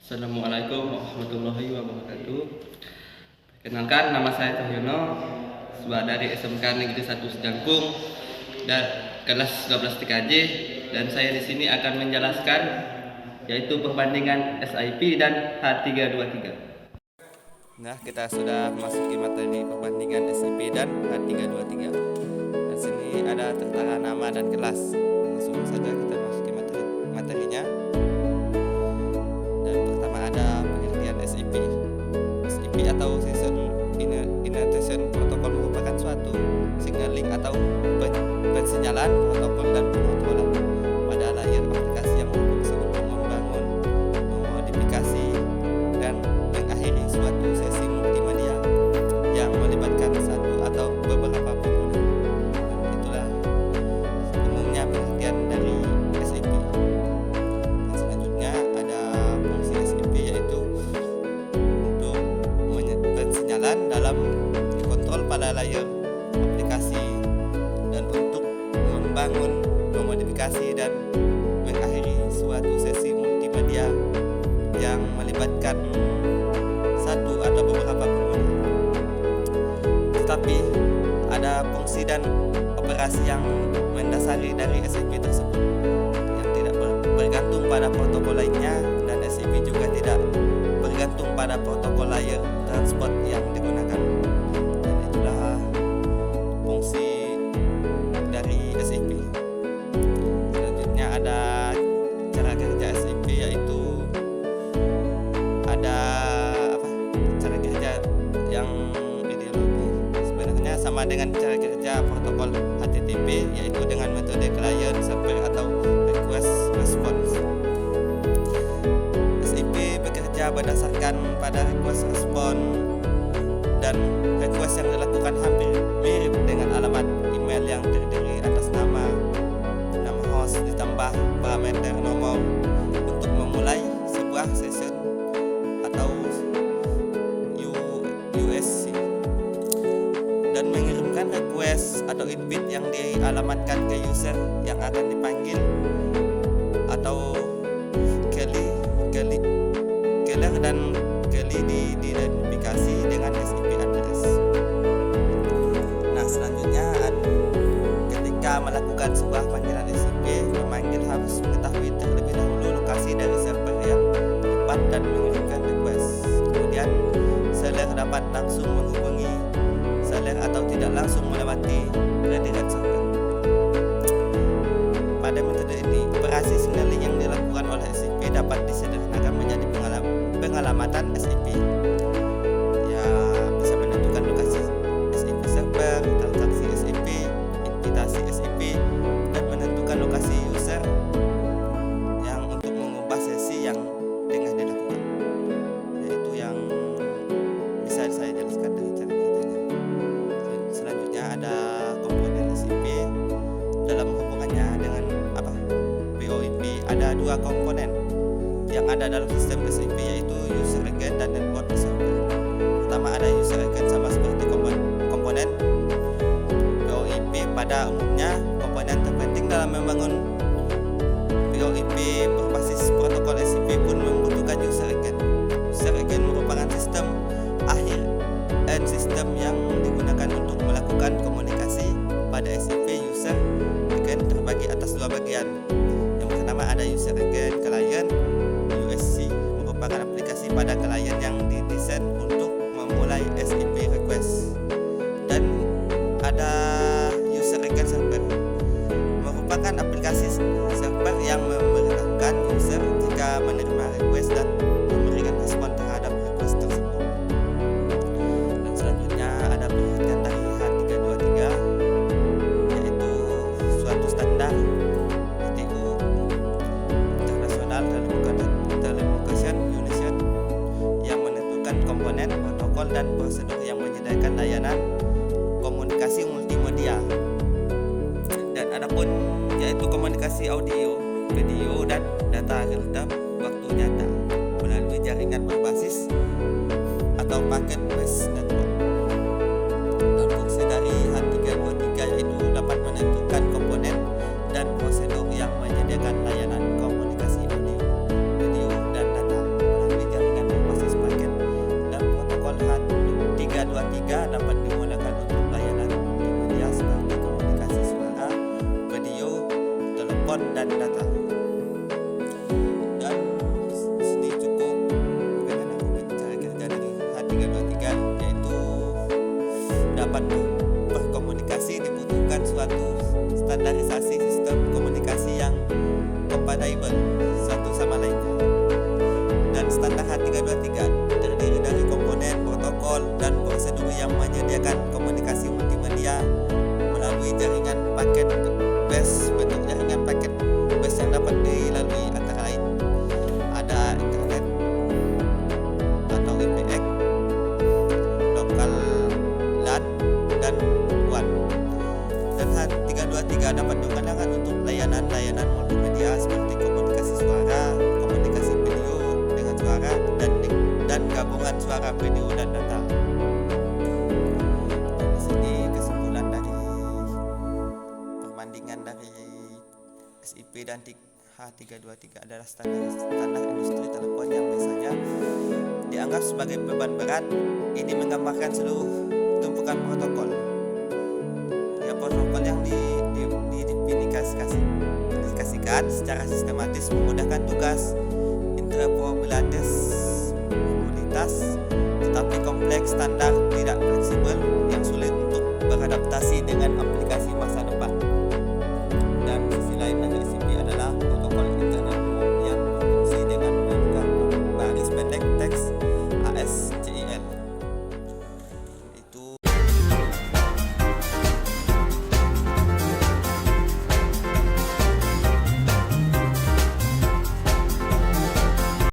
Assalamualaikum warahmatullahi wabarakatuh. Perkenalkan, nama saya Cahyono, dari SMK Negeri 1 Sejangkung dan kelas 12 TKJ, dan saya di sini akan menjelaskan yaitu perbandingan SIP dan H323. Nah, kita sudah memasuki materi perbandingan SIP dan H323. Di sini ada tertera nama dan kelas. Langsung saja kita masuki materinya. Dan pertama ada pengertian SIP. SIP atau Session Integration Protocol merupakan suatu signaling atau pensinyalan protokol dan pengontrolan pada layar aplikasi yang berfungsi untuk membangun, memodifikasi, dan mengakhiri suatu sesi multimedia yang melibatkan satu atau beberapa pengguna. Dan itulah umumnya pengertian dari SIP. Dan selanjutnya ada fungsi SIP, yaitu untuk pensinyalan dalam kontrol pada layar aplikasi dan untuk membangun, memodifikasi, dan mengakhiri suatu sesi multimedia yang melibatkan satu atau beberapa pengguna. Tetapi ada fungsi dan operasi yang mendasari dari SIP tersebut yang tidak bergantung pada protokol lainnya, dan SIP juga tidak bergantung pada protokol layar transport yang digunakan. Dan itulah fungsi dari SIP. Selanjutnya ada cara kerja SIP, yaitu ada cara kerja yang ideologi. Sebenarnya sama dengan cara kerja protokol HTTP, yaitu dengan metode client server atau request response. SIP bekerja berdasarkan pada request response, dan request yang dilakukan hampir mirip dengan alamat email yang terdiri atas nama host ditambah parameter nomor untuk memulai sebuah session atau USC, dan mengirimkan request atau invite yang dialamatkan ke user yang akan dipanggil atau caller dan diidentifikasi dengan SIP address. Nah, selanjutnya ketika melakukan sebuah panggilan SIP, pemanggil harus mengetahui terlebih dahulu lokasi dari server yang tepat dan mengirimkan request. Kemudian seller dapat langsung menghubungi seller atau tidak langsung melewati redirected server. Pada metode ini, operasi signaling yang dilakukan oleh SIP dapat disederhanakan menjadi pengalamatan SIP. Ya, bisa menentukan lokasi SIP server, transaksi SIP, invitasi SIP, dan menentukan lokasi user yang untuk mengubah sesi yang tengah dilakukan. Yaitu yang bisa saya jelaskan dari cara kerjanya. Selanjutnya ada komponen SIP. Dalam hubungannya dengan VoIP ada dua komponen yang ada dalam sistem SIP, yaitu user agent dan network server. Pertama ada user agent, sama seperti komponen VoIP. Pada umumnya komponen terpenting dalam membangun VoIP berbasis protokol SIP pun membutuhkan user agent. User agent merupakan sistem akhir dan sistem yang digunakan untuk melakukan komunikasi pada SIP. User agent terbagi atas dua bagian. Yang pertama ada user agent client. USC merupakan aplikasi pada klien yang didesain untuk memulai SIP request. Dan ada user agent server, merupakan aplikasi server yang memberitahukan user jika menerima request dan memberikan respon terhadap request tersebut. Dan selanjutnya ada pengertian dari H323, yaitu suatu standar ITU internasional telecommunication union yang menentukan komponen, protokol, dan prosedur yang menyediakan layanan komunikasi multimedia. Dan adapun yaitu komunikasi audio, video, dan data real time waktu nyata melalui jaringan berbasis atau paket based network. Dan fungsi dari H323 yaitu dapat menentukan komponen dan prosedur yang menyediakan layanan komunikasi audio, video, dan data melalui melalui jaringan paket base. Bentuk jaringan paket base yang dapat dilalui antara lain ada internet atau IPX, lokal LAN, dan WAN. Dan H323 dapat digunakan untuk layanan-layanan multimedia seperti komunikasi suara, komunikasi video dengan suara, dan gabungan suara, video, dan data. Di sini kesimpulan dari perbandingan dari SIP dan H323 adalah standar industri telepon yang biasanya dianggap sebagai beban berat. Ini menggambarkan seluruh tumpukan protokol. Ya, protokol yang diaplikasikan secara sistematis memudahkan tugas interoperabilitas, tetapi kompleks, standar tidak fleksibel, yang sulit untuk beradaptasi dengan aplikasi masa depan.